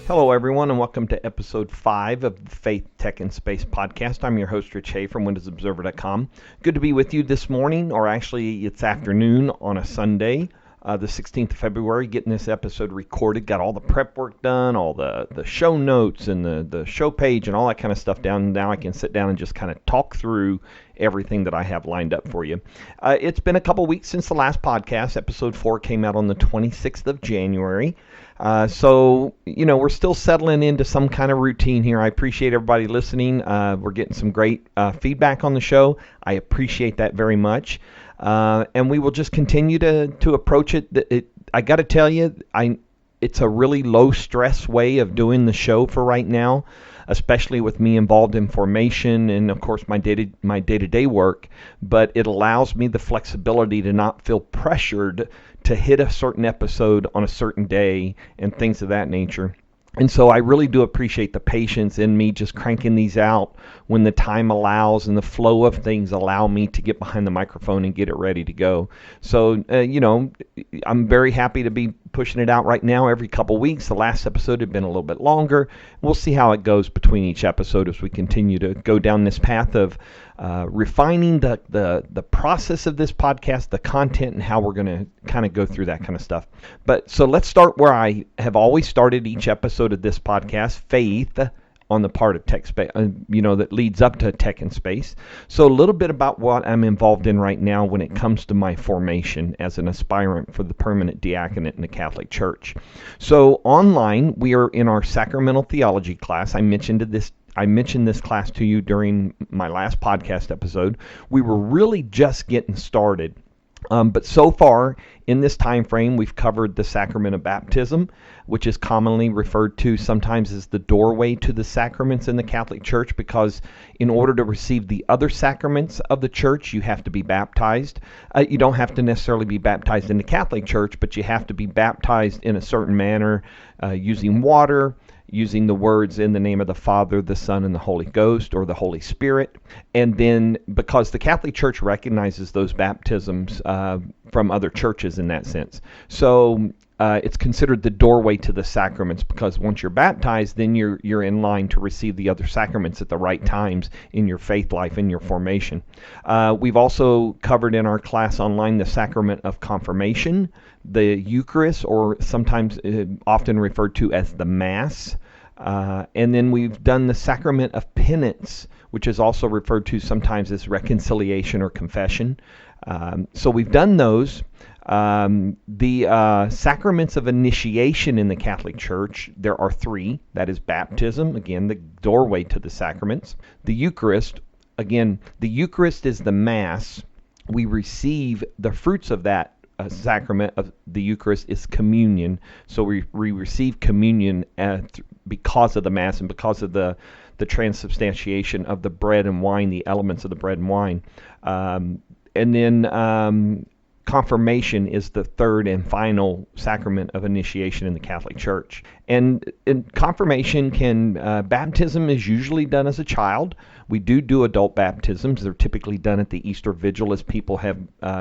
Hello, everyone, and welcome to episode 5 of the Faith, Tech, and Space podcast. I'm your host, Rich Hay from WindowsObserver.com. Good to be with you this morning, or actually it's afternoon on a Sunday, the 16th of February, getting this episode recorded. Got all the prep work done, all the show notes and the show page and all that kind of stuff down. Now I can sit down and just kind of talk through everything that I have lined up for you. It's been a couple weeks since the last podcast. Episode 4 came out on the 26th of January. So, we're still settling into some kind of routine here. I appreciate everybody listening. We're getting some great feedback on the show. I appreciate that very much. And we will just continue to approach it. I got to tell you, it's a really low-stress way of doing the show for right now, especially with me involved in formation and, of course, my day-to-day work. But it allows me the flexibility to not feel pressured to hit a certain episode on a certain day and things of that nature. And so I really do appreciate the patience in me just cranking these out when the time allows and the flow of things allow me to get behind the microphone and get it ready to go. So, I'm very happy to be pushing it out right now every couple weeks. The last episode had been a little bit longer. We'll see how it goes between each episode as we continue to go down this path of refining the process of this podcast, the content, and how we're going to kind of go through that kind of stuff. But so let's start where I have always started each episode of this podcast, faith on the part of tech space, that leads up to tech and space. So a little bit about what I'm involved in right now when it comes to my formation as an aspirant for the permanent diaconate in the Catholic Church. So online, we are in our sacramental theology class. I mentioned this class to you during my last podcast episode. We were really just getting started. But so far in this time frame, we've covered the sacrament of baptism, which is commonly referred to sometimes as the doorway to the sacraments in the Catholic Church, because in order to receive the other sacraments of the Church, you have to be baptized. You don't have to necessarily be baptized in the Catholic Church, but you have to be baptized in a certain manner, using water, using the words in the name of the Father, the Son, and the Holy Ghost, or the Holy Spirit. And then, because the Catholic Church recognizes those baptisms from other churches in that sense. So it's considered the doorway to the sacraments, because once you're baptized, then you're in line to receive the other sacraments at the right times in your faith life, in your formation. We've also covered in our class online the sacrament of confirmation, the Eucharist, or sometimes often referred to as the Mass. And then we've done the sacrament of penance, which is also referred to sometimes as reconciliation or confession. So we've done those. The sacraments of initiation in the Catholic Church, there are 3. That is baptism, again, the doorway to the sacraments. The Eucharist, again, the Eucharist is the Mass. We receive the fruits of that sacrament of the Eucharist is communion. So we receive communion because of the Mass and because of the transubstantiation of the bread and wine, the elements of the bread and wine. And then confirmation is the third and final sacrament of initiation in the Catholic Church. And in confirmation baptism is usually done as a child. We do adult baptisms. They're typically done at the Easter Vigil as people have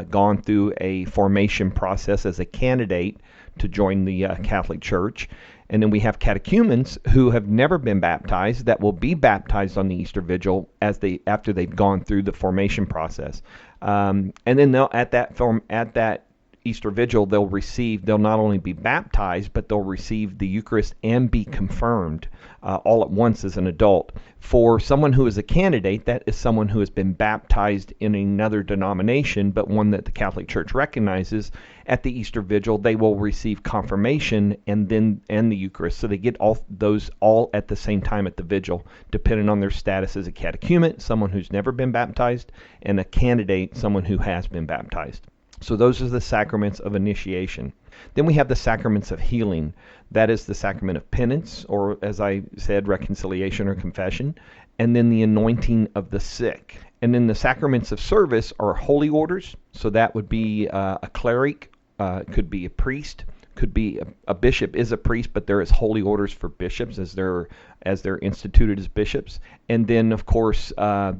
gone through a formation process as a candidate to join the Catholic Church. And then we have catechumens who have never been baptized that will be baptized on the Easter Vigil after they've gone through the formation process. And then at that Easter Vigil, they'll not only be baptized, but they'll receive the Eucharist and be confirmed all at once as an adult. For someone who is a candidate, that is someone who has been baptized in another denomination, but one that the Catholic Church recognizes. At the Easter Vigil, they will receive confirmation and the Eucharist. So they get those all at the same time at the Vigil, depending on their status as a catechumen, someone who's never been baptized, and a candidate, someone who has been baptized. So those are the sacraments of initiation. Then we have the sacraments of healing. That is the sacrament of penance, or as I said, reconciliation or confession, and then the anointing of the sick. And then the sacraments of service are holy orders. So that would be a cleric, could be a priest, could be a bishop is a priest, but there is holy orders for bishops as they're instituted as bishops. And then, of course,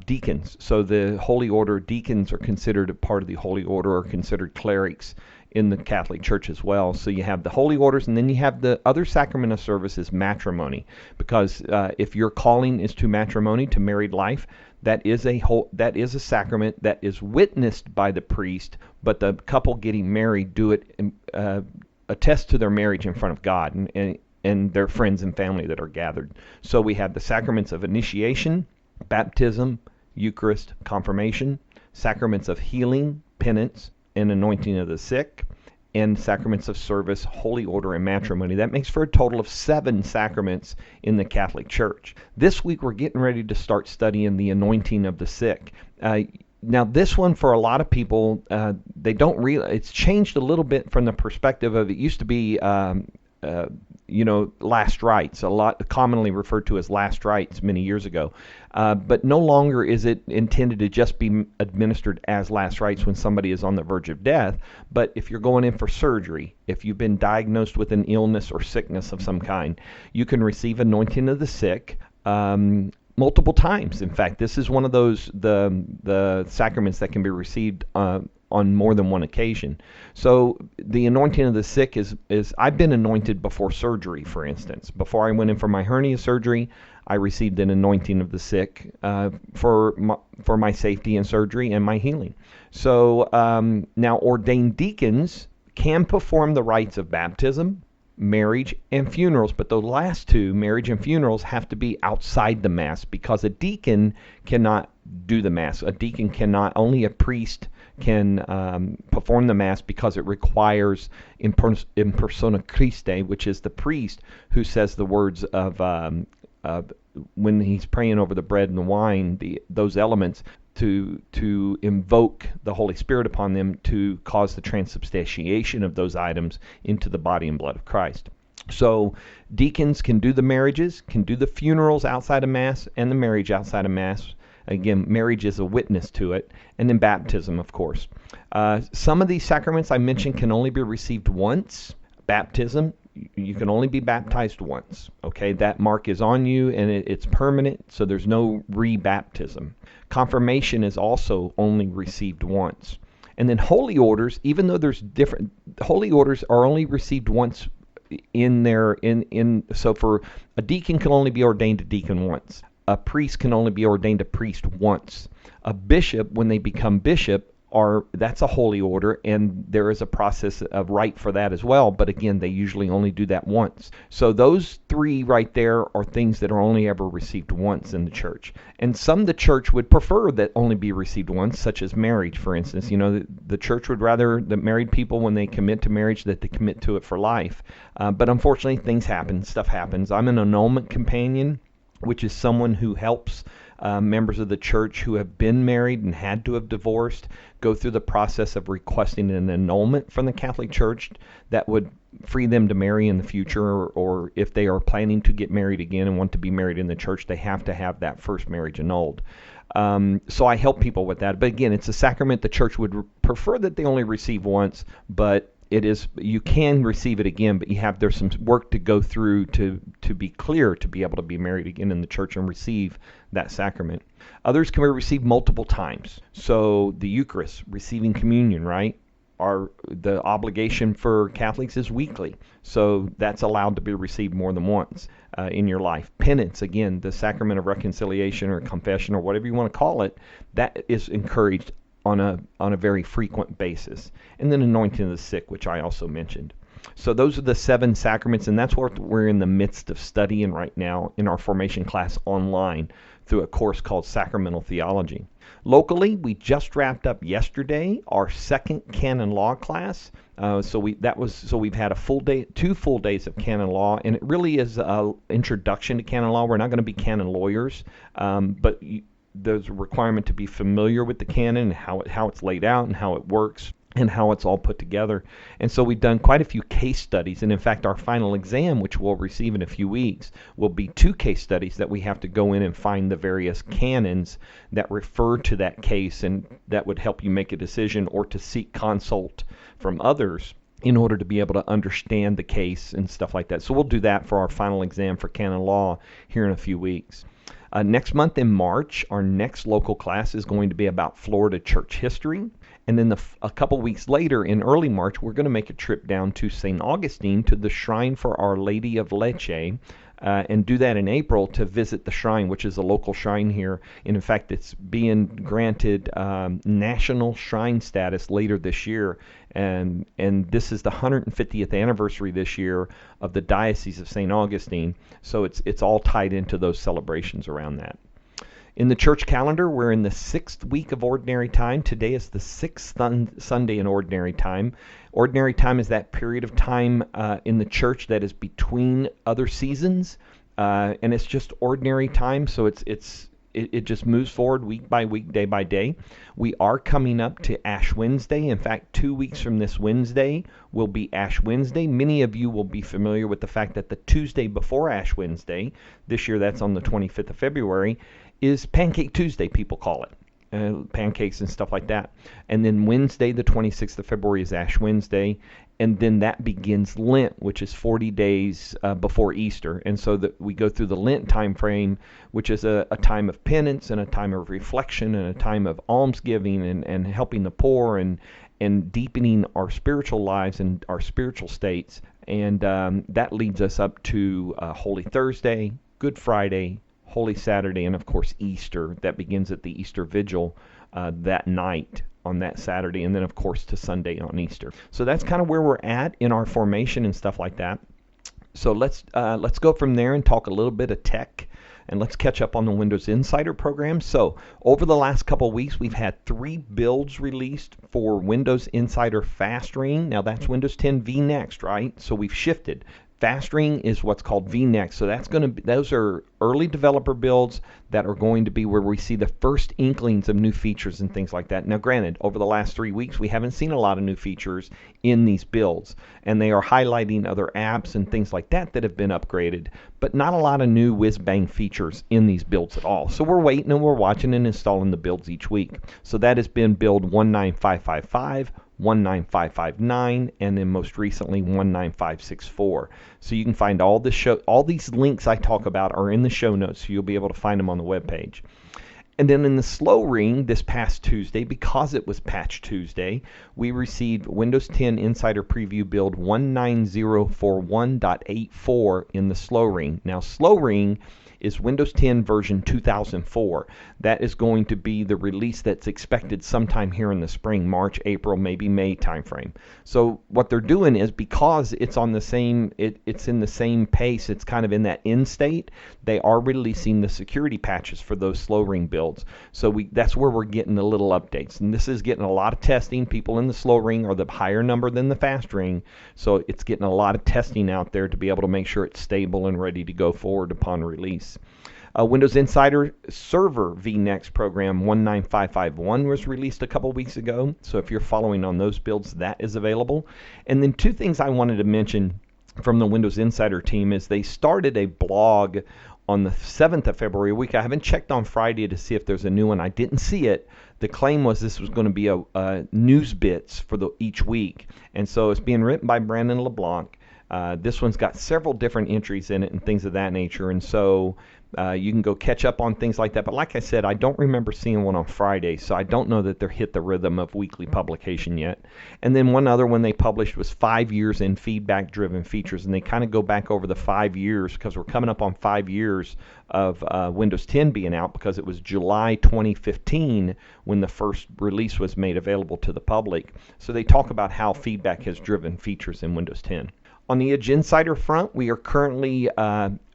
deacons. So the holy order deacons are considered a part of the holy order, or considered clerics in the Catholic Church as well. So you have the holy orders, and then you have the other sacrament of service is matrimony, because if your calling is to matrimony, to married life, that is a sacrament that is witnessed by the priest, but the couple getting married do it attest to their marriage in front of God and their friends and family that are gathered. So we have the sacraments of initiation, baptism, Eucharist, confirmation, sacraments of healing, penance, and anointing of the sick, and sacraments of service, holy order, and matrimony. That makes for a total of 7 sacraments in the Catholic Church. This week we're getting ready to start studying the anointing of the sick. Now this one, for a lot of people, they don't realize, it's changed a little bit from the perspective of, it used to be last rites, a lot commonly referred to as last rites many years ago. But no longer is it intended to just be administered as last rites when somebody is on the verge of death. But if you're going in for surgery, if you've been diagnosed with an illness or sickness of some kind, you can receive anointing of the sick multiple times. In fact, this is one of those the sacraments that can be received on more than one occasion. So the anointing of the sick is I've been anointed before surgery, for instance. Before I went in for my hernia surgery, I received an anointing of the sick for my safety in surgery and my healing. So now ordained deacons can perform the rites of baptism, marriage, and funerals, but the last two, marriage and funerals, have to be outside the Mass, because a deacon cannot do the Mass. A deacon cannot, only a priest can perform the Mass, because it requires in persona Christi, which is the priest who says the words of when he's praying over the bread and the wine, those elements, to invoke the Holy Spirit upon them to cause the transubstantiation of those items into the body and blood of Christ. So deacons can do the marriages, can do the funerals outside of Mass, and the marriage outside of Mass. Again, marriage is a witness to it. And then baptism, of course. Some of these sacraments I mentioned can only be received once. Baptism, you can only be baptized once. Okay, that mark is on you, and it's permanent, so there's no rebaptism. Confirmation is also only received once. And then holy orders, even though there's different, holy orders are only received once so for a deacon can only be ordained a deacon once. A priest can only be ordained a priest once. A bishop, when they become bishop, that's a holy order, and there is a process of rite for that as well. But again, they usually only do that once. So those 3 right there are things that are only ever received once in the church. And some the church would prefer that only be received once, such as marriage, for instance. The church would rather that married people, when they commit to marriage, that they commit to it for life. But unfortunately, things happen, stuff happens. I'm an annulment companion, which is someone who helps members of the church who have been married and had to have divorced go through the process of requesting an annulment from the Catholic Church that would free them to marry in the future, or if they are planning to get married again and want to be married in the church, they have to have that first marriage annulled. So I help people with that. But again, it's a sacrament the church would prefer that they only receive once, but you can receive it again, but there's some work to go through to be clear to be able to be married again in the church and receive that sacrament. Others can be received multiple times. So the Eucharist, receiving communion, right? The obligation for Catholics is weekly. So that's allowed to be received more than once in your life. Penance, again, the sacrament of reconciliation or confession or whatever you want to call it, that is encouraged on a very frequent basis. And then anointing of the sick, which I also mentioned. So those are the 7 sacraments, and that's what we're in the midst of studying right now in our formation class online through a course called Sacramental Theology. Locally, we just wrapped up yesterday our 2nd canon law class. So we've had 2 full days of canon law, and it really is an introduction to canon law. We're not going to be canon lawyers, but there's a requirement to be familiar with the canon and how it's laid out and how it works and how it's all put together. And so we've done quite a few case studies, and in fact our final exam, which we'll receive in a few weeks, will be 2 case studies that we have to go in and find the various canons that refer to that case, and that would help you make a decision or to seek consult from others in order to be able to understand the case and stuff like that. So we'll do that for our final exam for canon law here in a few weeks. Next month in March, our next local class is going to be about Florida church history. And then a couple weeks later, in early March, we're going to make a trip down to St. Augustine to the Shrine for Our Lady of Lecce, and do that in April to visit the shrine, which is a local shrine here. And in fact, it's being granted national shrine status later this year. And this is the 150th anniversary this year of the Diocese of St. Augustine. So it's all tied into those celebrations around that. In the church calendar, we're in the 6th week of Ordinary Time. Today is the 6th Sunday in Ordinary Time. Ordinary Time is that period of time in the church that is between other seasons, and it's just ordinary time, so it just moves forward week by week, day by day. We are coming up to Ash Wednesday. In fact, 2 weeks from this Wednesday will be Ash Wednesday. Many of you will be familiar with the fact that the Tuesday before Ash Wednesday, this year that's on the 25th of February, is Pancake Tuesday, people call it. Pancakes and stuff like that. And then Wednesday, the 26th of February, is Ash Wednesday. And then that begins Lent, which is 40 days before Easter. And so that we go through the Lent time frame, which is a time of penance and a time of reflection and a time of almsgiving and helping the poor and deepening our spiritual lives and our spiritual states. And that leads us up to Holy Thursday, Good Friday, Holy Saturday, and of course Easter. That begins at the Easter Vigil that night on that Saturday, and then of course to Sunday on Easter. So that's kind of where we're at in our formation and stuff like that. So let's go from there and talk a little bit of tech, and let's catch up on the Windows Insider program. So over the last couple of weeks, we've had 3 builds released for Windows Insider Fast Ring. Now that's Windows 10 vNext, right? So we've shifted. Fast Ring is what's called vNext. So that's going to be, those are early developer builds that are going to be where we see the first inklings of new features and things like that. Now granted, over the last 3 weeks, we haven't seen a lot of new features in these builds, and they are highlighting other apps and things like that that have been upgraded, but not a lot of new whiz-bang features in these builds at all. So we're waiting and we're watching and installing the builds each week. So that has been build 19555, 19559, and then most recently 19564. So you can find all these links I talk about are in the show notes, so you'll be able to find them on the webpage. And then in the slow ring this past Tuesday, because it was Patch Tuesday, we received Windows 10 Insider Preview build 19041.84 in the slow ring. Now slow ring is Windows 10 version 2004. That is going to be the release that's expected sometime here in the spring, March, April, maybe May timeframe. So what they're doing is, because it's on the same, it's in the same pace, it's kind of in that end state, they are releasing the security patches for those slow ring builds. So that's where we're getting the little updates. And this is getting a lot of testing. People in the slow ring are the higher number than the fast ring. So it's getting a lot of testing out there to be able to make sure it's stable and ready to go forward upon release. Windows Insider Server vNext program 19551 was released a couple weeks ago. So if you're following on those builds, that is available. And then 2 things I wanted to mention from the Windows Insider team is they started a blog on the 7th of February week. I haven't checked on Friday to see if there's a new one. I didn't see it. The claim was this was going to be a news bits for each week. And so it's being written by Brandon LeBlanc. This one's got several different entries in it and things of that nature, and so you can go catch up on things like that. But like I said, I don't remember seeing one on Friday, so I don't know that they're hit the rhythm of weekly publication yet. And then one other one they published was 5 years in feedback-driven features, and they kind of go back over the 5 years, because we're coming up on 5 years of Windows 10 being out, because it was July 2015 when the first release was made available to the public. So they talk about how feedback has driven features in Windows 10. On the Edge Insider front, we are currently,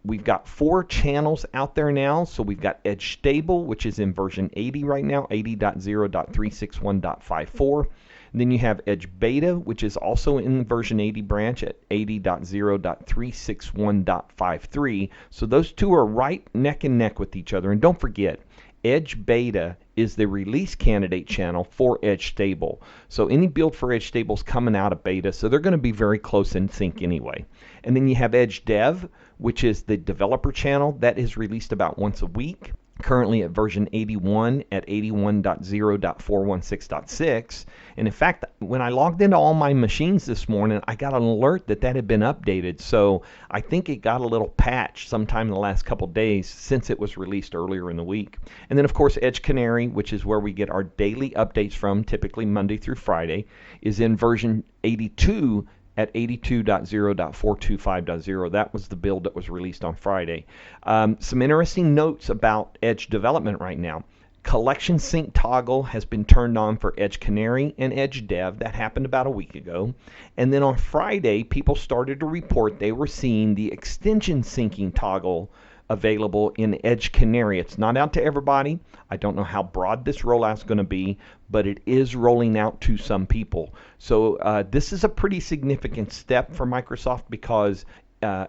we've got 4 channels out there now. So we've got Edge Stable, which is in version 80 right now, 80.0.361.54. And then you have Edge Beta, which is also in the version 80 branch at 80.0.361.53. So those 2 are right neck and neck with each other. And don't forget, Edge Beta is the release candidate channel for Edge Stable. So any build for Edge Stable is coming out of beta, so they're going to be very close in sync anyway. And then you have Edge Dev, which is the developer channel that is released about once a week. currently at version 81 at 81.0.416.6. And in fact, when I logged into all my machines this morning, I got an alert that had been updated. So I think it got a little patch sometime in the last couple days since it was released earlier in the week. And then, of course, Edge Canary, which is where we get our daily updates from, typically Monday through Friday, is in version 82 at 82.0.425.0. That was the build that was released on Friday. Some interesting notes about Edge development right now. Collection sync toggle has been turned on for Edge Canary and Edge Dev. That happened about a week ago. And then on Friday, people started to report they were seeing the extension syncing toggle available in Edge Canary. It's not out to everybody. I don't know how broad this rollout is going to be, but it is rolling out to some people. So this is a pretty significant step for Microsoft because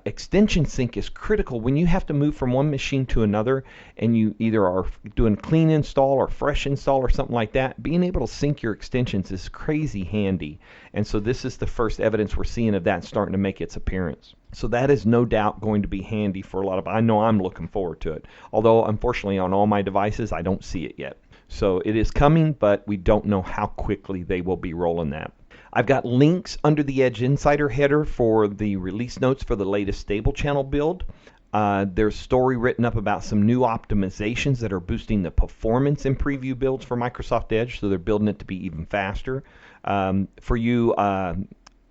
extension sync is critical when you have to move from one machine to another and you either are doing clean install or fresh install or something like that. Being able to sync your extensions is crazy handy. And so this is the first evidence we're seeing of that starting to make its appearance. So that is no doubt going to be handy for a lot of, I know I'm looking forward to it. Although unfortunately on all my devices I don't see it yet. So it is coming, but we don't know how quickly they will be rolling that. I've got links under the Edge Insider header for the release notes for the latest stable channel build. There's a story written up about some new optimizations that are boosting the performance in preview builds for Microsoft Edge, so they're building it to be even faster. For you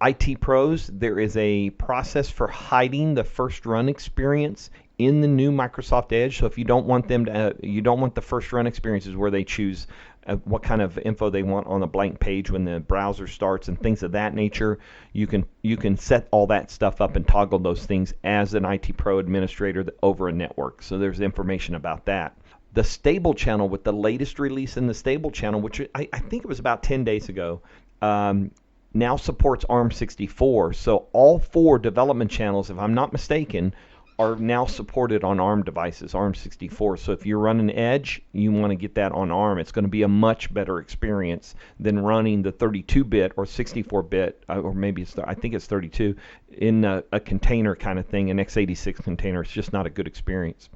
IT pros, there is a process for hiding the first run experience in the new Microsoft Edge. So if you don't want them to, you don't want the first run experiences where they choose what kind of info they want on a blank page when the browser starts and things of that nature. You can set all that stuff up and toggle those things as an IT pro administrator over a network. So there's information about that. The stable channel, with the latest release in the stable channel, which I think it was about 10 days ago, now supports ARM64. So all 4 development channels, if I'm not mistaken, are now supported on ARM devices, ARM64. So if you're running Edge, you want to get that on ARM. It's going to be a much better experience than running the 32-bit or 64-bit, or maybe I think it's 32, in a container kind of thing, an x86 container. It's just not a good experience.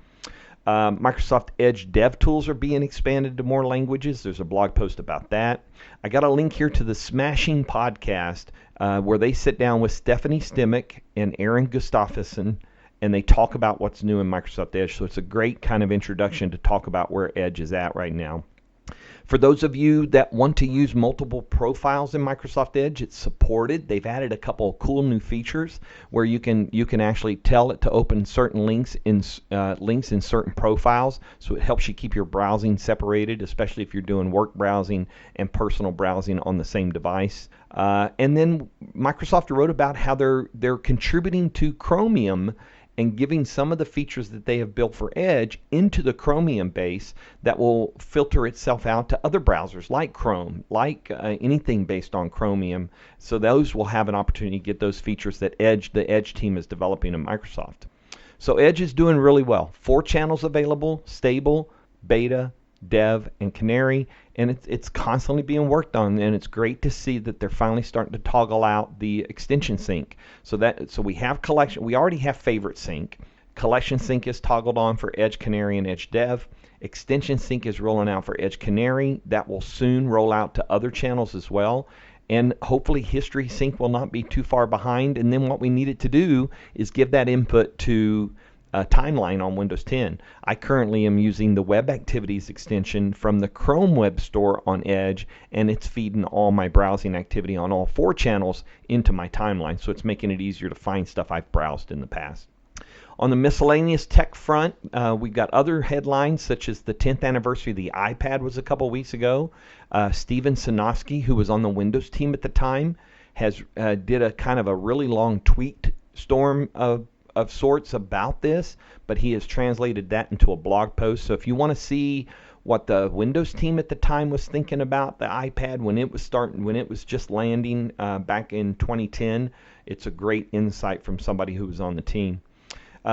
Microsoft Edge dev tools are being expanded to more languages. There's a blog post about that. I got a link here to the Smashing podcast where they sit down with Stephanie Stimick and Aaron Gustafsson, and they talk about what's new in Microsoft Edge. So it's a great kind of introduction to talk about where Edge is at right now. For those of you that want to use multiple profiles in Microsoft Edge, it's supported. They've added a couple of cool new features where you can actually tell it to open certain links in certain profiles. So it helps you keep your browsing separated, especially if you're doing work browsing and personal browsing on the same device. And then Microsoft wrote about how they're contributing to Chromium and giving some of the features that they have built for Edge into the Chromium base that will filter itself out to other browsers like Chrome, like anything based on Chromium. So those will have an opportunity to get those features that the Edge team is developing in Microsoft. So Edge is doing really well. 4 channels available: stable, beta, dev, and canary, and it's constantly being worked on, and it's great to see that they're finally starting to toggle out the extension sync. So we have collection. We already have favorite sync. Collection sync is toggled on for Edge Canary and Edge Dev. Extension sync is rolling out for Edge Canary. That will soon roll out to other channels as well. And hopefully history sync will not be too far behind. And then what we need it to do is give that input to timeline on Windows 10. I currently am using the Web Activities extension from the Chrome Web Store on Edge, and it's feeding all my browsing activity on all 4 channels into my timeline, so it's making it easier to find stuff I've browsed in the past. On the miscellaneous tech front, we've got other headlines, such as the 10th anniversary of the iPad was a couple weeks ago. Steven Sinofsky, who was on the Windows team at the time, did a kind of a really long tweet storm of sorts about this, but he has translated that into a blog post. So if you want to see what the Windows team at the time was thinking about the iPad when it was just landing back in 2010, it's a great insight from somebody who was on the team.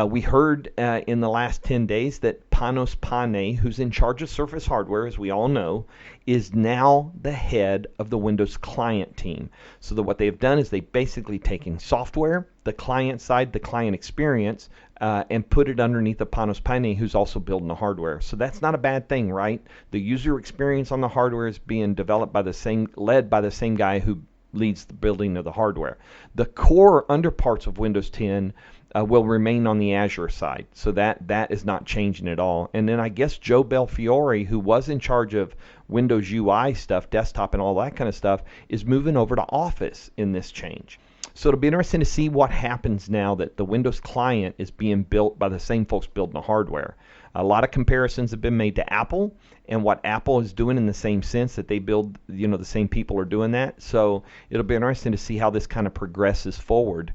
We heard in the last 10 days that Panos Panay, who's in charge of Surface hardware, as we all know, is now the head of the Windows client team. So that what they've done is they've basically taken software, the client side, the client experience, and put it underneath the Panos Panay, who's also building the hardware. So that's not a bad thing, right? The user experience on the hardware is being developed by led by the same guy who leads the building of the hardware. The core underparts of Windows 10 will remain on the Azure side, so that is not changing at all. And then I guess Joe Belfiore, who was in charge of Windows UI stuff, desktop and all that kind of stuff, is moving over to Office in this change. So it'll be interesting to see what happens now that the Windows client is being built by the same folks building the hardware. A lot of comparisons have been made to Apple and what Apple is doing in the same sense that they build, the same people are doing that. So it'll be interesting to see how this kind of progresses forward.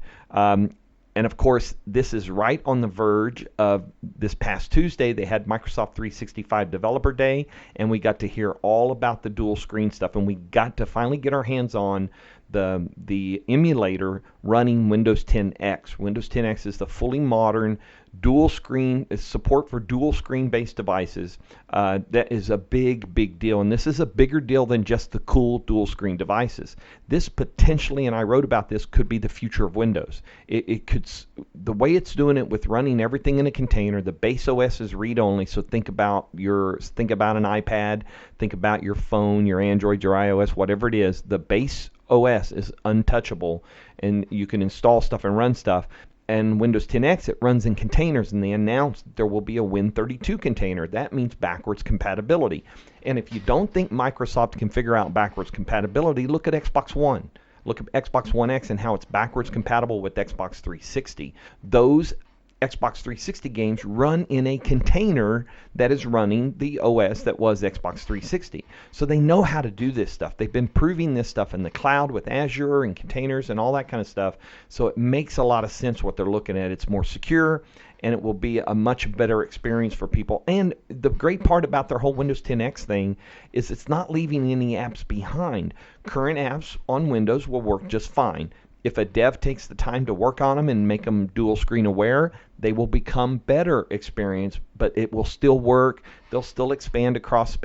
And of course, this is right on the verge of this past Tuesday. They had Microsoft 365 Developer Day, and we got to hear all about the dual screen stuff, and we got to finally get our hands on the emulator running Windows 10X. Windows 10X is the fully modern dual screen support for dual screen based devices. That is a big deal, and this is a bigger deal than just the cool dual screen devices. This potentially, and I wrote about this, could be the future of Windows. It could, the way it's doing it with running everything in a container. The base OS is read only, so think about an iPad, think about your phone, your Android, your iOS, whatever it is. The base OS is untouchable, and you can install stuff and run stuff. And Windows 10X, it runs in containers, and they announced there will be a Win32 container. That means backwards compatibility. And if you don't think Microsoft can figure out backwards compatibility, look at Xbox One. Look at Xbox One X and how it's backwards compatible with Xbox 360. Those Xbox 360 games run in a container that is running the OS that was Xbox 360. So they know how to do this stuff. They've been proving this stuff in the cloud with Azure and containers and all that kind of stuff. So it makes a lot of sense what they're looking at. It's more secure, and it will be a much better experience for people. And the great part about their whole Windows 10X thing is it's not leaving any apps behind. Current apps on Windows will work just fine. If a dev takes the time to work on them and make them dual screen aware, they will become better experience, but it will still work. They'll still span across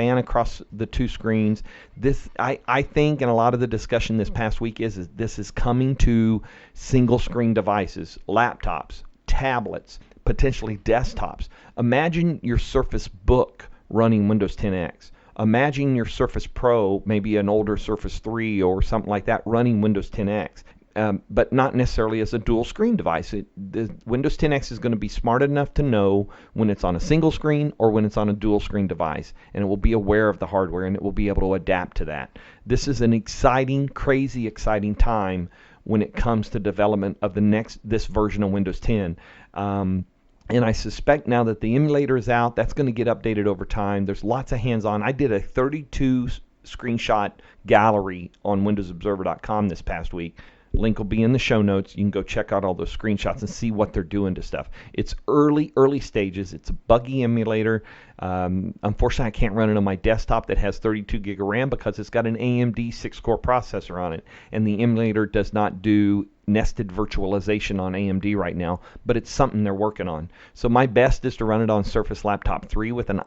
the two screens. This, I think, and a lot of the discussion this past week is this is coming to single screen devices, laptops, tablets, potentially desktops. Imagine your Surface Book running Windows 10X. Imagine your Surface Pro, maybe an older Surface 3 or something like that, running Windows 10X. But not necessarily as a dual screen device. The Windows 10X is going to be smart enough to know when it's on a single screen or when it's on a dual screen device, and it will be aware of the hardware, and it will be able to adapt to that. This is an exciting, crazy exciting time when it comes to development of this version of Windows 10. And I suspect now that the emulator is out, that's going to get updated over time. There's lots of hands-on. I did a 32 screenshot gallery on WindowsObserver.com this past week. Link will be in the show notes. You can go check out all those screenshots and see what they're doing to stuff. It's early stages. It's a buggy emulator. Unfortunately, I can't run it on my desktop that has 32 gig of RAM because it's got an AMD 6-core processor on it, and the emulator does not do nested virtualization on AMD right now, but it's something they're working on. So my best is to run it on Surface Laptop 3 with an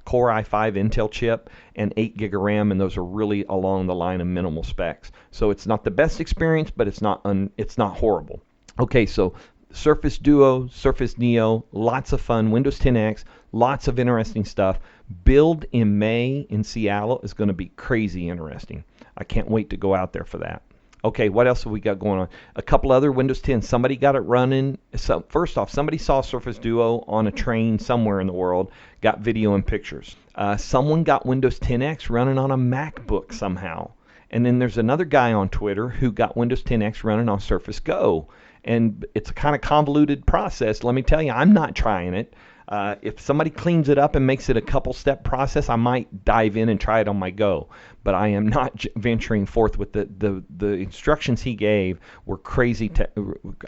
Core i5 Intel chip and 8 gig of RAM, and those are really along the line of minimal specs. So it's not the best experience, but it's not horrible. Okay, so Surface Duo, Surface Neo, lots of fun. Windows 10X, lots of interesting stuff. Build in May in Seattle is going to be crazy interesting. I can't wait to go out there for that. Okay, what else have we got going on? A couple other Windows 10. Somebody got it running. So first off, somebody saw Surface Duo on a train somewhere in the world, got video and pictures. Someone got Windows 10X running on a MacBook somehow. And then there's another guy on Twitter who got Windows 10X running on Surface Go. And it's a kind of convoluted process. Let me tell you, I'm not trying it. If somebody cleans it up and makes it a couple-step process, I might dive in and try it on my Go. But I am not venturing forth with the instructions he gave were crazy.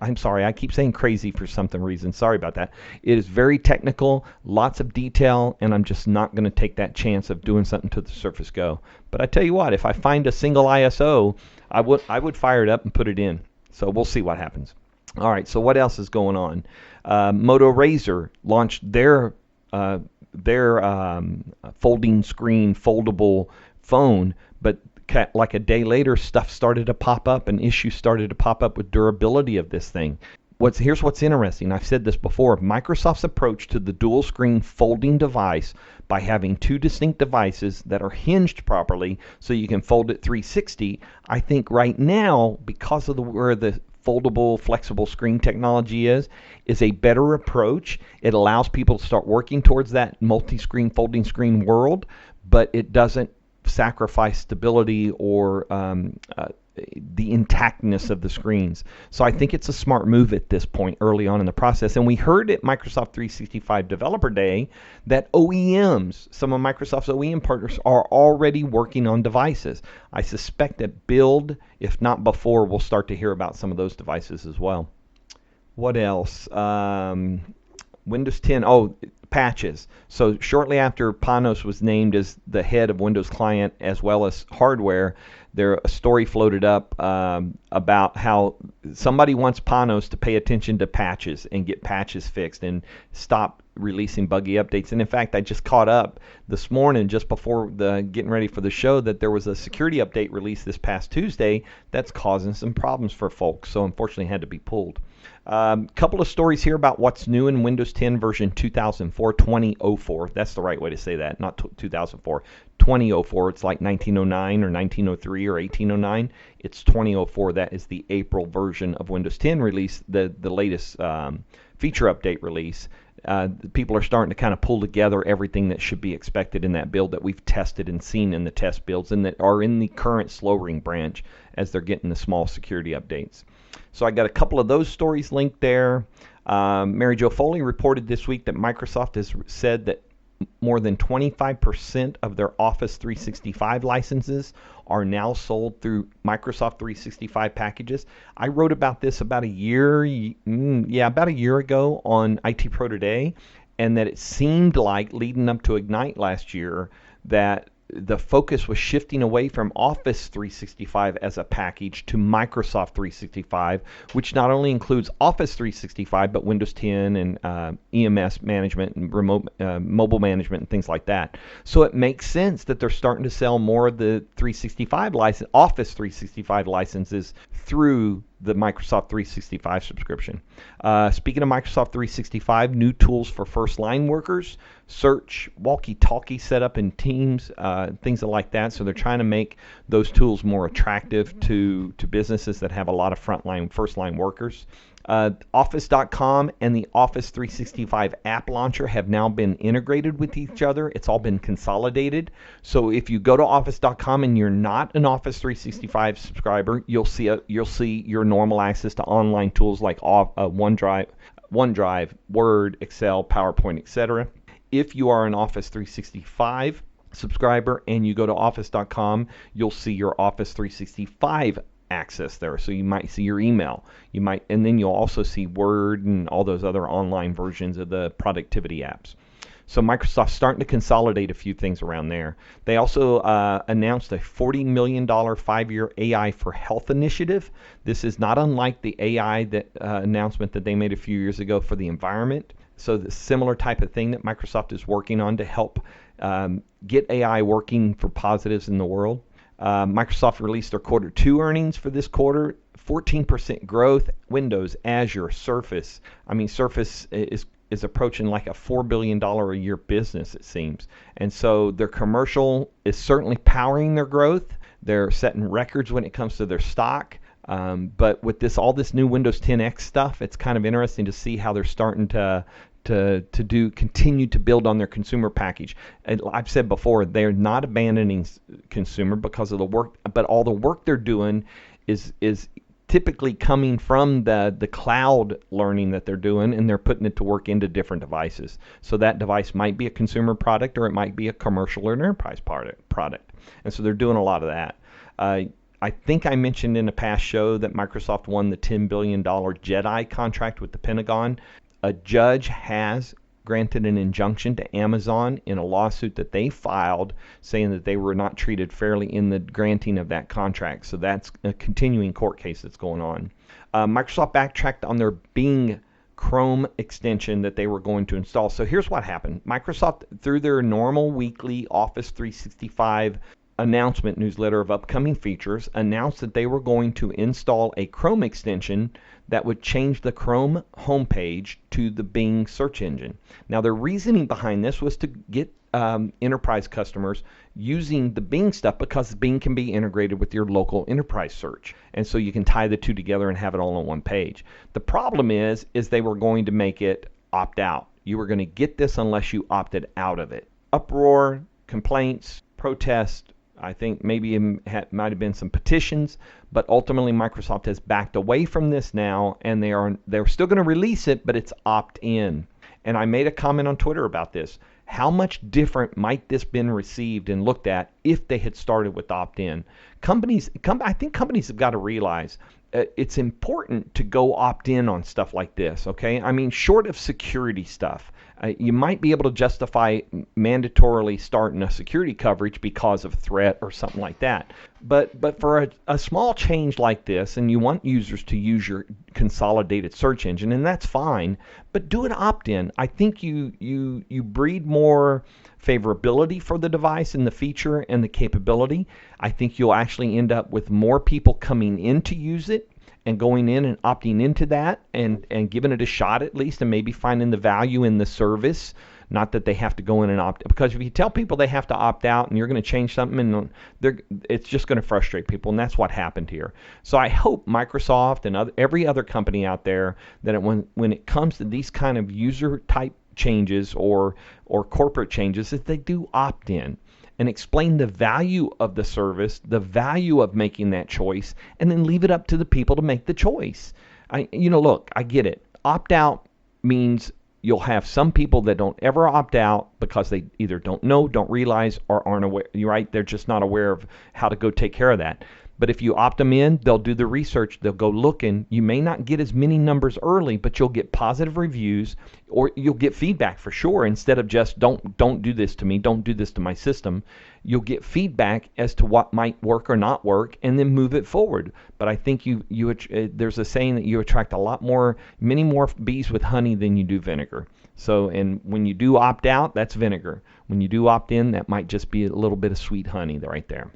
I'm sorry, I keep saying crazy for some reason. Sorry about that. It is very technical, lots of detail, and I'm just not going to take that chance of doing something to the Surface Go. But I tell you what, if I find a single ISO, I would fire it up and put it in. So we'll see what happens. All right, so what else is going on? Moto Razr launched their folding screen, foldable phone, but like a day later, stuff started to pop up and issues started to pop up with durability of this thing. Here's what's interesting. I've said this before. Microsoft's approach to the dual screen folding device by having two distinct devices that are hinged properly so you can fold it 360, I think right now, because of where the foldable, flexible screen technology is a better approach. It allows people to start working towards that multi-screen, folding screen world, but it doesn't sacrifice stability or the intactness of the screens. So I think it's a smart move at this point early on in the process. And we heard at Microsoft 365 Developer Day that OEMs, some of Microsoft's OEM partners, are already working on devices. I suspect that Build, if not before, we'll start to hear about some of those devices as well. What else? Windows 10. Oh, patches. So shortly after Panos was named as the head of Windows Client as well as hardware, a story floated up about how somebody wants Panos to pay attention to patches and get patches fixed and stop releasing buggy updates. And in fact, I just caught up this morning just before getting ready for the show that there was a security update released this past Tuesday that's causing some problems for folks. So unfortunately, it had to be pulled. Couple of stories here about what's new in Windows 10 version 2004. That's the right way to say that, not 2004. 2004. It's like 1909 or 1903 or 1809. It's 2004. That is the April version of Windows 10 release, the latest feature update release. People are starting to kind of pull together everything that should be expected in that build that we've tested and seen in the test builds and that are in the current slow ring branch as they're getting the small security updates. So I got a couple of those stories linked there. Mary Jo Foley reported this week that Microsoft has said that more than 25% of their Office 365 licenses are now sold through Microsoft 365 packages. I wrote about this about a year ago on IT Pro Today, and that it seemed like leading up to Ignite last year that the focus was shifting away from Office 365 as a package to Microsoft 365, which not only includes Office 365, but Windows 10 and EMS management and remote mobile management and things like that. So it makes sense that they're starting to sell more of the Office 365 licenses through the Microsoft 365 subscription. Speaking of Microsoft 365, new tools for first-line workers, search, walkie-talkie setup in Teams, things like that. So they're trying to make those tools more attractive to businesses that have a lot of first-line workers. Office.com and the Office 365 app launcher have now been integrated with each other. It's all been consolidated. So if you go to Office.com and you're not an Office 365 subscriber, you'll see your normal access to online tools like OneDrive, Word, Excel, PowerPoint, etc. If you are an Office 365 subscriber and you go to Office.com, you'll see your Office 365 access there. So you might see your email, and then you'll also see Word and all those other online versions of the productivity apps. So Microsoft's starting to consolidate a few things around there. They also announced a $40 million 5-year AI for Health initiative. This is not unlike the AI announcement that they made a few years ago for the environment. So the similar type of thing that Microsoft is working on to help get AI working for positives in the world. Microsoft released their quarter 2 earnings for this quarter, 14% growth, Windows, Azure, Surface. I mean, Surface is approaching like a $4 billion a year business, it seems. And so their commercial is certainly powering their growth. They're setting records when it comes to their stock. But with all this new Windows 10X stuff, it's kind of interesting to see how they're starting to continue to build on their consumer package. And I've said before, they're not abandoning consumer because of the work, but all the work they're doing is typically coming from the cloud learning that they're doing, and they're putting it to work into different devices. So that device might be a consumer product, or it might be a commercial or an enterprise product. And so they're doing a lot of that. I think I mentioned in a past show that Microsoft won the $10 billion JEDI contract with the Pentagon. A judge has granted an injunction to Amazon in a lawsuit that they filed saying that they were not treated fairly in the granting of that contract. So that's a continuing court case that's going on. Microsoft backtracked on their Bing Chrome extension that they were going to install. So here's what happened. Microsoft, through their normal weekly Office 365 announcement newsletter of upcoming features, announced that they were going to install a Chrome extension that would change the Chrome homepage to the Bing search engine. Now, their reasoning behind this was to get enterprise customers using the Bing stuff because Bing can be integrated with your local enterprise search. And so you can tie the two together and have it all on one page. The problem is they were going to make it opt out. You were going to get this unless you opted out of it. Uproar, complaints, protests. I think maybe it might have been some petitions, but ultimately Microsoft has backed away from this now, and they're still going to release it, but it's opt-in. And I made a comment on Twitter about this. How much different might this been received and looked at if they had started with opt-in? I think companies have got to realize it's important to go opt-in on stuff like this, okay? I mean, short of security stuff, you might be able to justify mandatorily starting a security coverage because of threat or something like that. But for a small change like this, and you want users to use your consolidated search engine, and that's fine, but do it opt-in. I think you breed more favorability for the device and the feature and the capability. I think you'll actually end up with more people coming in to use it and going in and opting into that and giving it a shot at least, and maybe finding the value in the service. Not that they have to go in and opt, because if you tell people they have to opt out and you're going to change something, and it's just going to frustrate people, and that's what happened here. So I hope Microsoft and every other company out there that when it comes to these kind of user type changes or corporate changes, that they do opt in and explain the value of the service, the value of making that choice, and then leave it up to the people to make the choice. Look, I get it. Opt out means you'll have some people that don't ever opt out because they either don't know, don't realize, or aren't aware. You're right, they're just not aware of how to go take care of that. But if you opt them in, they'll do the research, they'll go looking. You may not get as many numbers early, but you'll get positive reviews, or you'll get feedback for sure. Instead of just don't do this to me, don't do this to my system, you'll get feedback as to what might work or not work, and then move it forward. But I think there's a saying that you attract many more bees with honey than you do vinegar. So, and when you do opt out, that's vinegar. When you do opt in, that might just be a little bit of sweet honey right there.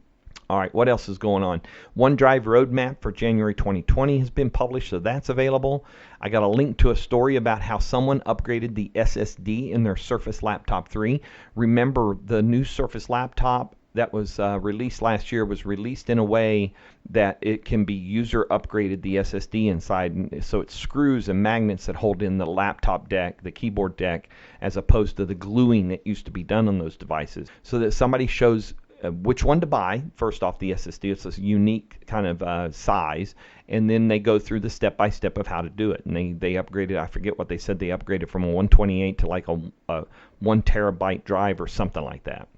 All right, what else is going on? OneDrive roadmap for January 2020 has been published, so that's available. I got a link to a story about how someone upgraded the SSD in their Surface Laptop 3. Remember, the new Surface Laptop that was released last year was released in a way that it can be user upgraded, the SSD inside. So it's screws and magnets that hold in the laptop deck, the keyboard deck, as opposed to the gluing that used to be done on those devices. So that somebody shows which one to buy. First off, the SSD, it's a unique kind of size, and then they go through the step-by-step of how to do it. And they upgraded, I forget what they said, they upgraded from a 128 to like a 1 terabyte drive or something like that.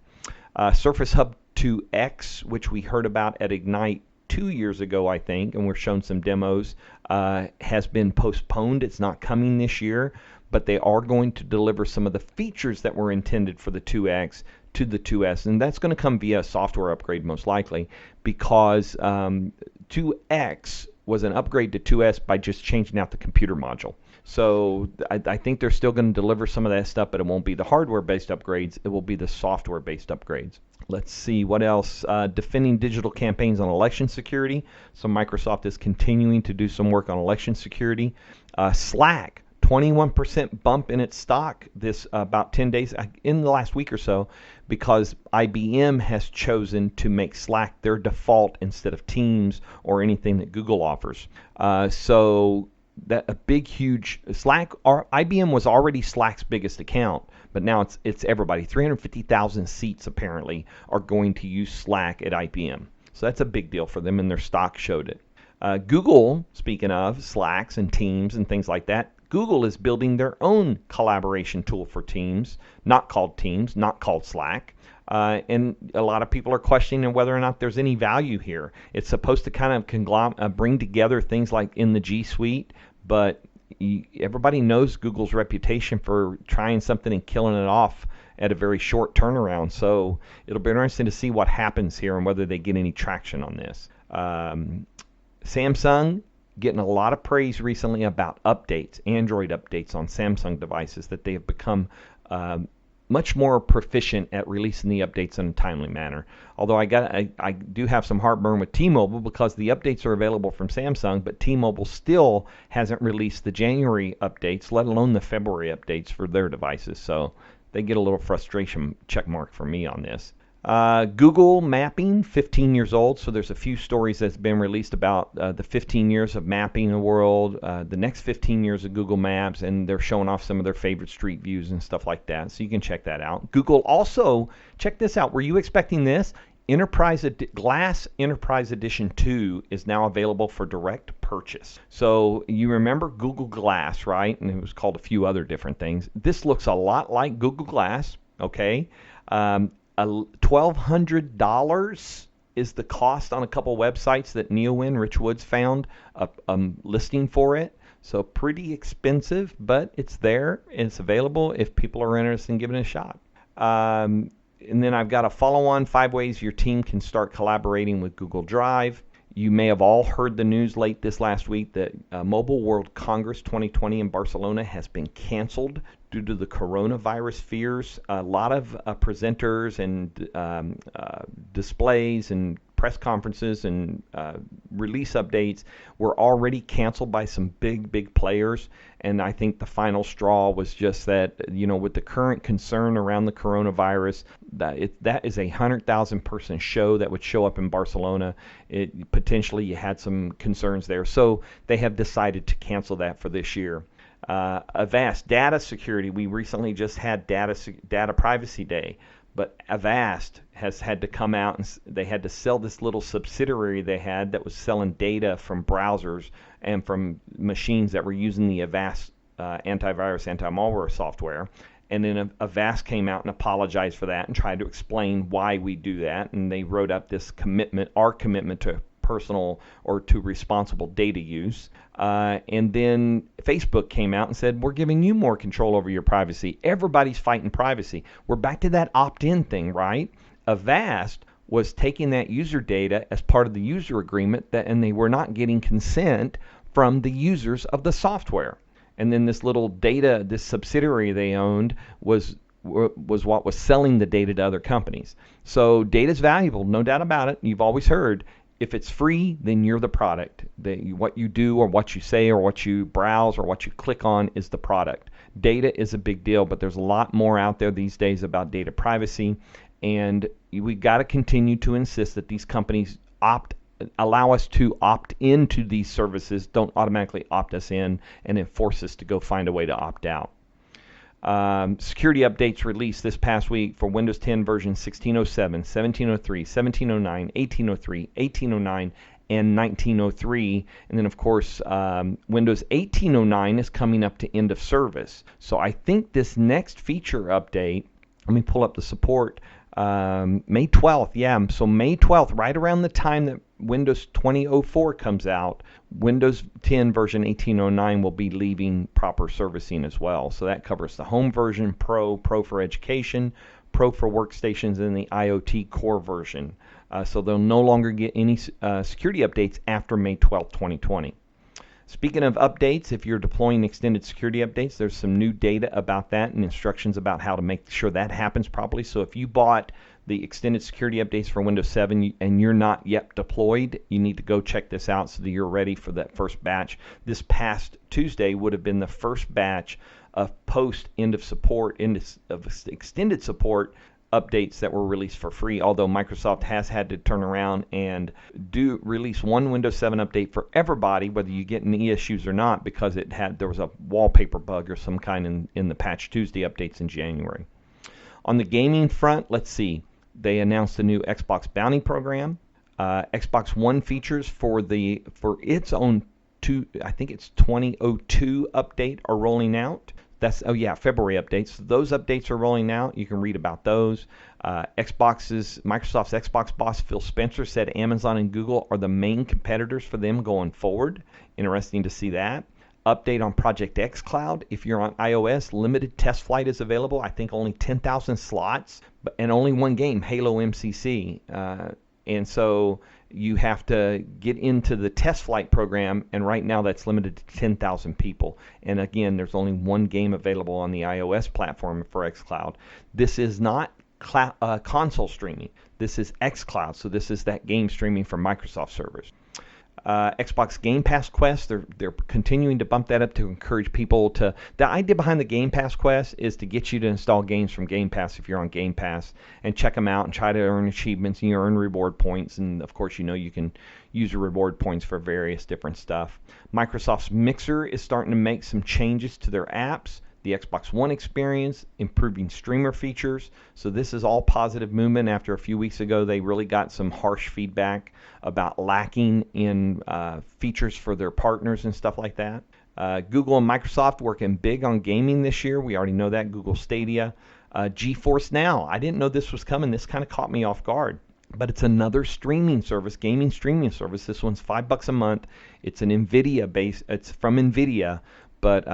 Surface Hub 2X, which we heard about at Ignite 2 years ago, I think, and we're shown some demos, has been postponed. It's not coming this year, but they are going to deliver some of the features that were intended for the 2X to the 2S, and that's going to come via a software upgrade most likely, because 2X was an upgrade to 2S by just changing out the computer module. So I think they're still going to deliver some of that stuff, but it won't be the hardware-based upgrades. It will be the software-based upgrades. Let's see what else. Defending digital campaigns on election security. So Microsoft is continuing to do some work on election security. Slack, 21% bump in its stock this about 10 days in the last week or so, because IBM has chosen to make Slack their default instead of Teams or anything that Google offers. So that a big, huge Slack, IBM was already Slack's biggest account, but now it's everybody. 350,000 seats apparently are going to use Slack at IBM. So that's a big deal for them, and their stock showed it. Google, speaking of Slacks and Teams and things like that, Google is building their own collaboration tool for Teams, not called Teams, not called Slack. And a lot of people are questioning whether or not there's any value here. It's supposed to kind of bring together things like in the G Suite, but everybody knows Google's reputation for trying something and killing it off at a very short turnaround. So it'll be interesting to see what happens here and whether they get any traction on this. Samsung getting a lot of praise recently about updates, Android updates on Samsung devices, that they have become much more proficient at releasing the updates in a timely manner. Although I do have some heartburn with T-Mobile because the updates are available from Samsung, but T-Mobile still hasn't released the January updates, let alone the February updates for their devices. So they get a little frustration check mark for me on this. Google Mapping, 15 years old, so there's a few stories that's been released about the 15 years of mapping the world, the next 15 years of Google Maps, and they're showing off some of their favorite street views and stuff like that, so you can check that out. Google also, check this out, were you expecting this? Glass Enterprise Edition 2 is now available for direct purchase. So you remember Google Glass, right? And it was called a few other different things. This looks a lot like Google Glass, okay? $1,200 is the cost on a couple websites that NeoWin, Rich Woods, found a listing for it. So pretty expensive, but it's there. It's available if people are interested in giving it a shot. And then I've got a follow-on 5 ways your team can start collaborating with Google Drive. You may have all heard the news late this last week that Mobile World Congress 2020 in Barcelona has been canceled due to the coronavirus fears. A lot of presenters and displays and press conferences and release updates were already canceled by some big players. And I think the final straw was just that, with the current concern around the coronavirus, that is a 100,000 person show that would show up in Barcelona. Potentially you had some concerns there. So they have decided to cancel that for this year. Avast data security. We recently just had data privacy day, but Avast has had to come out and they had to sell this little subsidiary they had that was selling data from browsers and from machines that were using the Avast antivirus, anti-malware software. And then Avast came out and apologized for that and tried to explain why we do that. And they wrote up this commitment, our commitment to personal or to responsible data use. And then Facebook came out and said, we're giving you more control over your privacy. Everybody's fighting privacy. We're back to that opt-in thing, right? Avast was taking that user data as part of the user agreement, and they were not getting consent from the users of the software. And then this little data, this subsidiary they owned was what was selling the data to other companies. So data is valuable, no doubt about it. You've always heard, if it's free, then you're the product. What you do or what you say or what you browse or what you click on is the product. Data is a big deal, but there's a lot more out there these days about data privacy. And we've got to continue to insist that these companies allow us to opt into these services, don't automatically opt us in and then force us to go find a way to opt out. Security updates released this past week for Windows 10 version 1607, 1703, 1709, 1803, 1809, and 1903. And then, of course, Windows 1809 is coming up to end of service. So I think this next feature update, let me pull up the support, May 12th, yeah. So May 12th, right around the time that Windows 2004 comes out, Windows 10 version 1809 will be leaving proper servicing as well. So that covers the home version, Pro for education, Pro for workstations, and the IoT core version. So they'll no longer get any security updates after May 12th, 2020. Speaking of updates, if you're deploying extended security updates, there's some new data about that and instructions about how to make sure that happens properly. So if you bought the extended security updates for Windows 7 and you're not yet deployed, you need to go check this out so that you're ready for that first batch. This past Tuesday would have been the first batch of post end of extended support updates that were released for free, although Microsoft has had to turn around and do release one Windows 7 update for everybody, whether you get any issues or not, because there was a wallpaper bug or some kind in the Patch Tuesday updates in January. On the gaming front, let's see. They announced a new Xbox Bounty program. Xbox One features for its own I think it's 2002 update are rolling out. February updates. Those updates are rolling out. You can read about those. Microsoft's Xbox boss Phil Spencer said Amazon and Google are the main competitors for them going forward. Interesting to see that. Update on Project X Cloud. If you're on iOS, limited test flight is available. I think only 10,000 slots, and only one game, Halo MCC. And so you have to get into the test flight program, and right now that's limited to 10,000 people. And again, there's only one game available on the iOS platform for xCloud. This is not console streaming. This is xCloud, so this is that game streaming from Microsoft servers. Xbox Game Pass Quest, they're continuing to bump that up to encourage people to. The idea behind the Game Pass Quest is to get you to install games from Game Pass if you're on Game Pass and check them out and try to earn achievements, and you earn reward points. And of course, you can use your reward points for various different stuff. Microsoft's Mixer is starting to make some changes to their apps. The Xbox One experience, improving streamer features. So this is all positive movement. After a few weeks ago, they really got some harsh feedback about lacking in features for their partners and stuff like that. Google and Microsoft working big on gaming this year. We already know that. Google Stadia. GeForce Now. I didn't know this was coming. This kind of caught me off guard. But it's another streaming service, gaming streaming service. This one's $5 a month. It's an NVIDIA base. It's from NVIDIA. But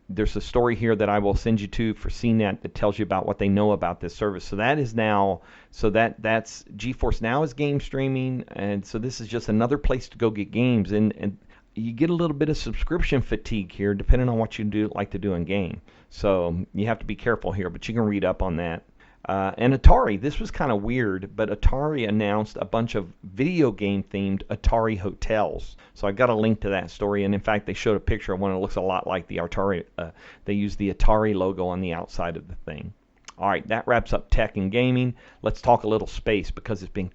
there's a story here that I will send you to for CNET that tells you about what they know about this service. So that is now, that's GeForce Now is game streaming, and so this is just another place to go get games. And you get a little bit of subscription fatigue here, depending on what you like to do in game. So you have to be careful here, but you can read up on that. And Atari, this was kind of weird, but Atari announced a bunch of video game themed Atari hotels. So I got a link to that story, and in fact, they showed a picture of one that looks a lot like the Atari. They used the Atari logo on the outside of the thing. All right, that wraps up tech and gaming. Let's talk a little space because it's been,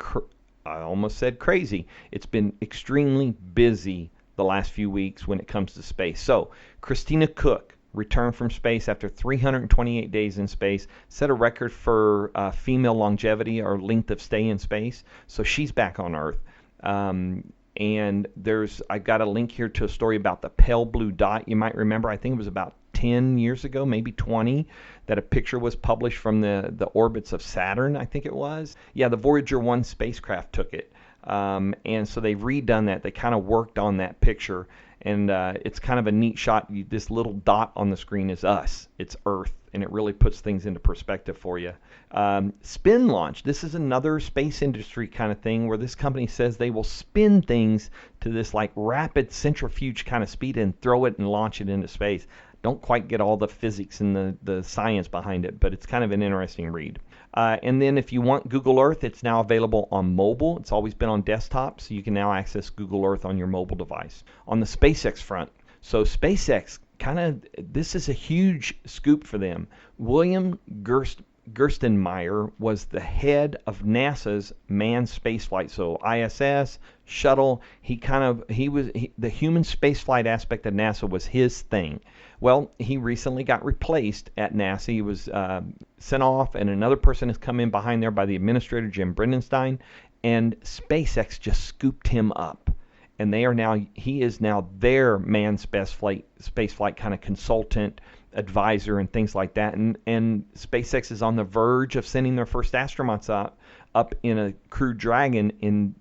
I almost said crazy. It's been extremely busy the last few weeks when it comes to space. So Christina Koch returned from space after 328 days in space, set a record for female longevity or length of stay in space. So she's back on Earth. And I got a link here to a story about the pale blue dot. You might remember, I think it was about 10 years ago, maybe 20, that a picture was published from the orbits of Saturn, I think it was. Yeah, the Voyager 1 spacecraft took it. And so they've redone that. They kind of worked on that picture. And it's kind of a neat shot. This little dot on the screen is us. It's Earth. And it really puts things into perspective for you. Spin launch. This is another space industry kind of thing where this company says they will spin things to this like rapid centrifuge kind of speed and throw it and launch it into space. Don't quite get all the physics and the science behind it, but it's kind of an interesting read. And then if you want Google Earth, it's now available on mobile. It's always been on desktop, so you can now access Google Earth on your mobile device. On the SpaceX front, so SpaceX this is a huge scoop for them. William Gerstenmaier was the head of NASA's manned spaceflight, so ISS, shuttle. The human spaceflight aspect of NASA was his thing. Well, he recently got replaced at NASA. He was sent off, and another person has come in behind there by the administrator, Jim Bridenstine, and SpaceX just scooped him up. And he is now their manned spaceflight kind of consultant, advisor, and things like that. And SpaceX is on the verge of sending their first astronauts up in a Crew Dragon in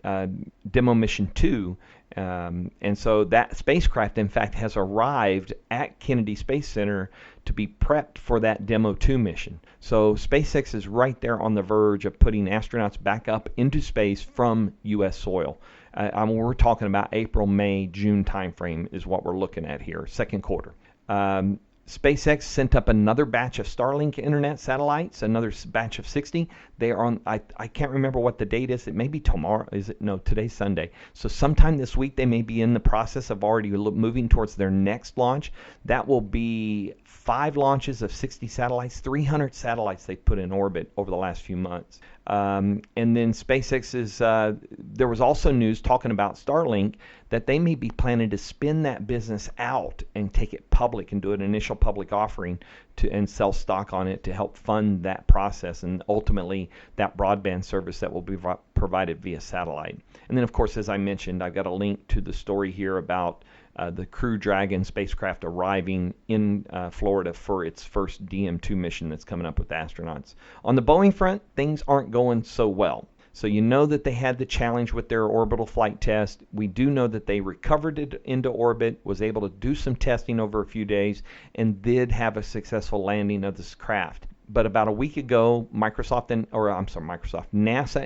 Demo Mission 2. And so that spacecraft, in fact, has arrived at Kennedy Space Center to be prepped for that Demo 2 mission. So SpaceX is right there on the verge of putting astronauts back up into space from U.S. soil. We're talking about April, May, June timeframe is what we're looking at here, second quarter. SpaceX sent up another batch of Starlink internet satellites, another batch of 60. They are on, I can't remember what the date is. It may be tomorrow. No, today's Sunday. So sometime this week they may be in the process of already moving towards their next launch. That will be 5 launches of 60 satellites, 300 satellites they put in orbit over the last few months. And then SpaceX there was also news talking about Starlink that they may be planning to spin that business out and take it public and do an initial public offering and sell stock on it to help fund that process and ultimately that broadband service that will be provided via satellite. And then, of course, as I mentioned, I've got a link to the story here about the Crew Dragon spacecraft arriving in Florida for its first DM2 mission that's coming up with astronauts. On the Boeing front, things aren't going so well. So you know that they had the challenge with their orbital flight test. We do know that they recovered it into orbit, was able to do some testing over a few days, and did have a successful landing of this craft. But about a week ago, NASA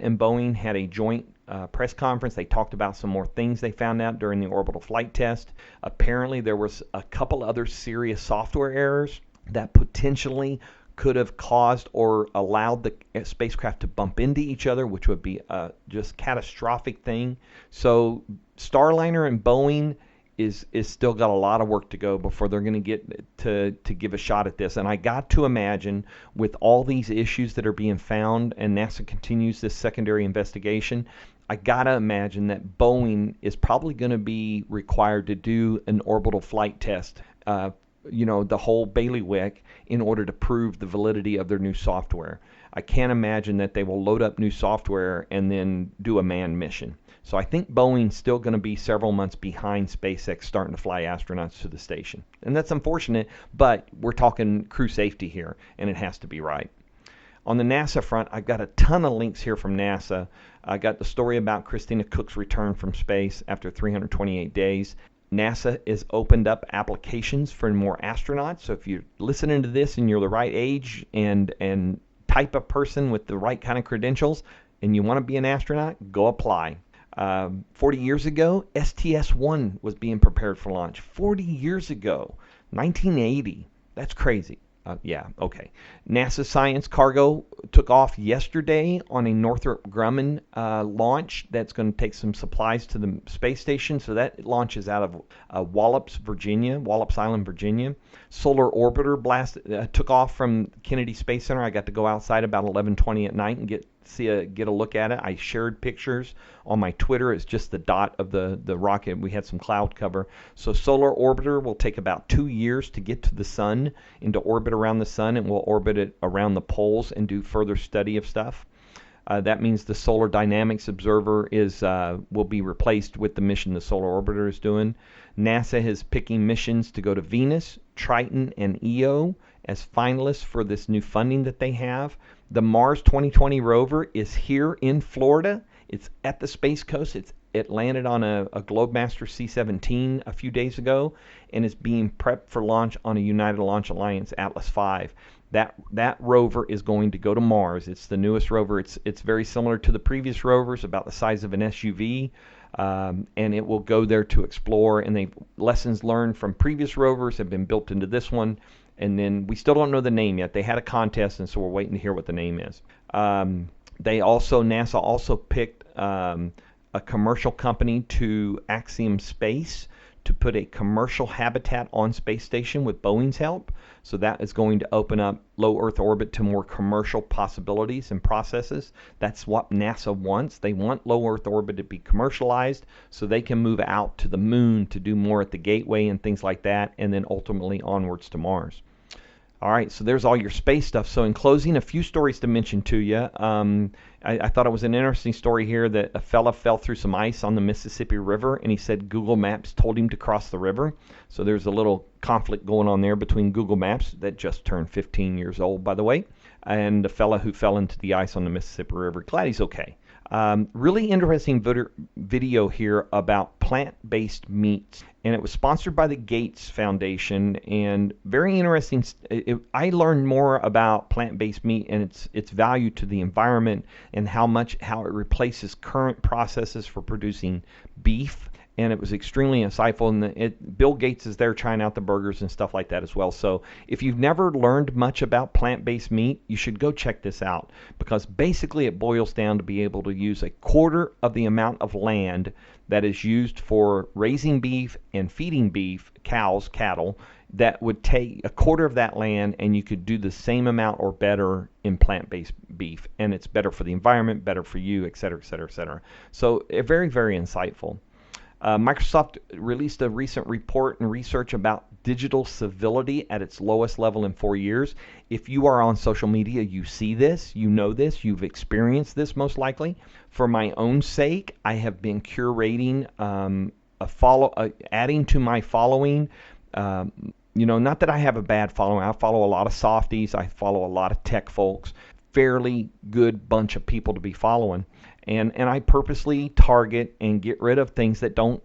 and Boeing had a joint press conference. They talked about some more things they found out during the orbital flight test. Apparently, there was a couple other serious software errors that potentially could have caused or allowed the spacecraft to bump into each other, which would be a just catastrophic thing. So Starliner and Boeing is still got a lot of work to go before they're going to get to give a shot at this. And I got to imagine, with all these issues that are being found, and NASA continues this secondary investigation, I got to imagine that Boeing is probably going to be required to do an orbital flight test, the whole bailiwick, in order to prove the validity of their new software. I can't imagine that they will load up new software and then do a manned mission. So I think Boeing's still going to be several months behind SpaceX starting to fly astronauts to the station. And that's unfortunate, but we're talking crew safety here, and it has to be right. On the NASA front, I've got a ton of links here from NASA. I got the story about Christina Koch's return from space after 328 days. NASA has opened up applications for more astronauts. So if you're listening to this and you're the right age and type of person with the right kind of credentials and you want to be an astronaut, go apply. 40 years ago, STS-1 was being prepared for launch. 40 years ago, 1980. That's crazy. Okay. NASA Science Cargo took off yesterday on a Northrop Grumman launch that's going to take some supplies to the space station. So that launches out of Wallops Island, Virginia. Solar Orbiter took off from Kennedy Space Center. I got to go outside about 11:20 at night and get a look at it. I shared pictures on my Twitter. It's just the dot of the rocket. We had some cloud cover. So Solar Orbiter will take about 2 years to get to the sun, into orbit around the sun, and we'll orbit it around the poles and do further study of stuff. That means the Solar Dynamics Observer will be replaced with the mission the Solar Orbiter is doing. NASA is picking missions to go to Venus, Triton, and Io as finalists for this new funding that they have. The Mars 2020 rover is here in Florida. It's at the Space Coast. It landed on a Globemaster C-17 a few days ago and is being prepped for launch on a United Launch Alliance Atlas V. That rover is going to go to Mars. It's the newest rover. It's very similar to the previous rovers, about the size of an SUV, and it will go there to explore. And lessons learned from previous rovers have been built into this one. And then we still don't know the name yet. They had a contest, and so we're waiting to hear what the name is. NASA also picked a commercial company to Axiom Space to put a commercial habitat on space station with Boeing's help. So that is going to open up low Earth orbit to more commercial possibilities and processes. That's what NASA wants. They want low Earth orbit to be commercialized so they can move out to the moon to do more at the gateway and things like that, and then ultimately onwards to Mars. All right, so there's all your space stuff. So in closing, a few stories to mention to you. I thought it was an interesting story here that a fella fell through some ice on the Mississippi River, and he said Google Maps told him to cross the river. So there's a little conflict going on there between Google Maps, that just turned 15 years old, by the way, and the fella who fell into the ice on the Mississippi River. Glad he's okay. Really interesting video here about plant-based meats, and it was sponsored by the Gates Foundation, and very interesting. I learned more about plant-based meat and its value to the environment and how it replaces current processes for producing beef. And it was extremely insightful. And Bill Gates is there trying out the burgers and stuff like that as well. So if you've never learned much about plant-based meat, you should go check this out, because basically it boils down to be able to use a quarter of the amount of land that is used for raising beef and feeding beef, cattle, that would take a quarter of that land, and you could do the same amount or better in plant-based beef. And it's better for the environment, better for you, et cetera, et cetera, et cetera. So very, very insightful. Microsoft released a recent report and research about digital civility at its lowest level in 4 years. If you are on social media, you see this, you know this, you've experienced this most likely. For my own sake, I have been curating adding to my following. Not that I have a bad following. I follow a lot of softies. I follow a lot of tech folks. Fairly good bunch of people to be following. And I purposely target and get rid of things that don't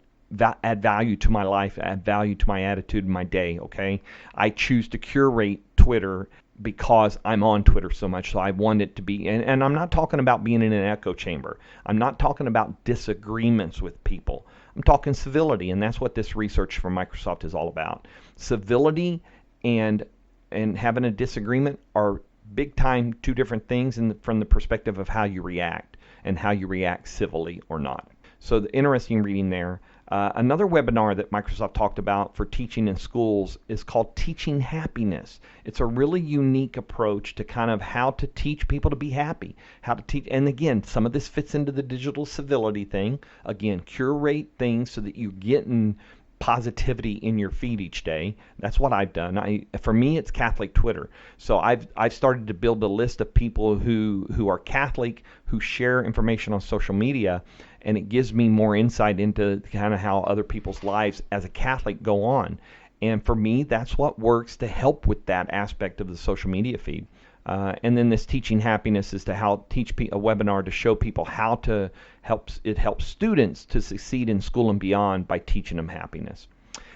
add value to my life, add value to my attitude in my day, okay? I choose to curate Twitter because I'm on Twitter so much, so I want it to be, and I'm not talking about being in an echo chamber. I'm not talking about disagreements with people. I'm talking civility, and that's what this research from Microsoft is all about. Civility and having a disagreement are big time two different things from the perspective of how you react and how you react civilly or not. So the interesting reading there. Another webinar that Microsoft talked about for teaching in schools is called Teaching Happiness. It's a really unique approach to kind of how to teach people to be happy, how to teach. And again, some of this fits into the digital civility thing. Again, curate things so that you're getting positivity in your feed each day. That's what I've done. For me, it's Catholic Twitter. So I've started to build a list of people who are Catholic, who share information on social media, and it gives me more insight into kind of how other people's lives as a Catholic go on. And for me, that's what works to help with that aspect of the social media feed. And then this Teaching Happiness is to teach a webinar to show people how to help students to succeed in school and beyond by teaching them happiness.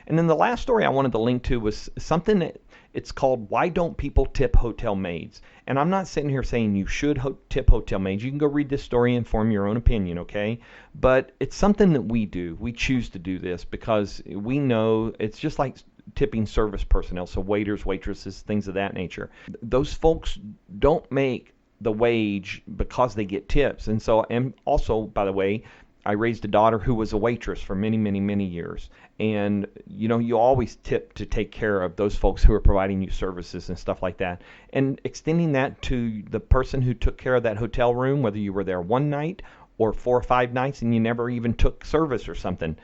And then the last story I wanted to link to was something that it's called Why Don't People Tip Hotel Maids? And I'm not sitting here saying you should tip hotel maids. You can go read this story and form your own opinion, okay? But it's something that we do. We choose to do this because we know it's just like tipping service personnel, so waiters, waitresses, things of that nature. Those folks don't make the wage because they get tips. And also, by the way, I raised a daughter who was a waitress for many, many, many years. And, you always tip to take care of those folks who are providing you services and stuff like that. And extending that to the person who took care of that hotel room, whether you were there one night or 4 or 5 nights and you never even took service or something.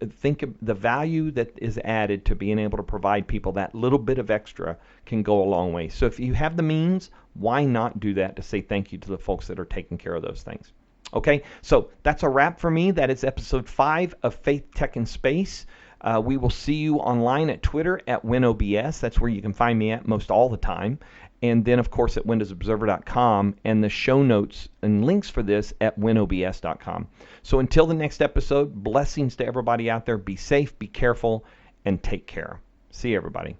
Think of the value that is added to being able to provide people that little bit of extra can go a long way. So if you have the means, why not do that to say thank you to the folks that are taking care of those things? Okay, so that's a wrap for me. That is episode 5 of Faith, Tech, and Space. We will see you online at Twitter at WinOBS. That's where you can find me at most all the time. And then, of course, at windowsobserver.com, and the show notes and links for this at winobs.com. So until the next episode, blessings to everybody out there. Be safe, be careful, and take care. See you, everybody.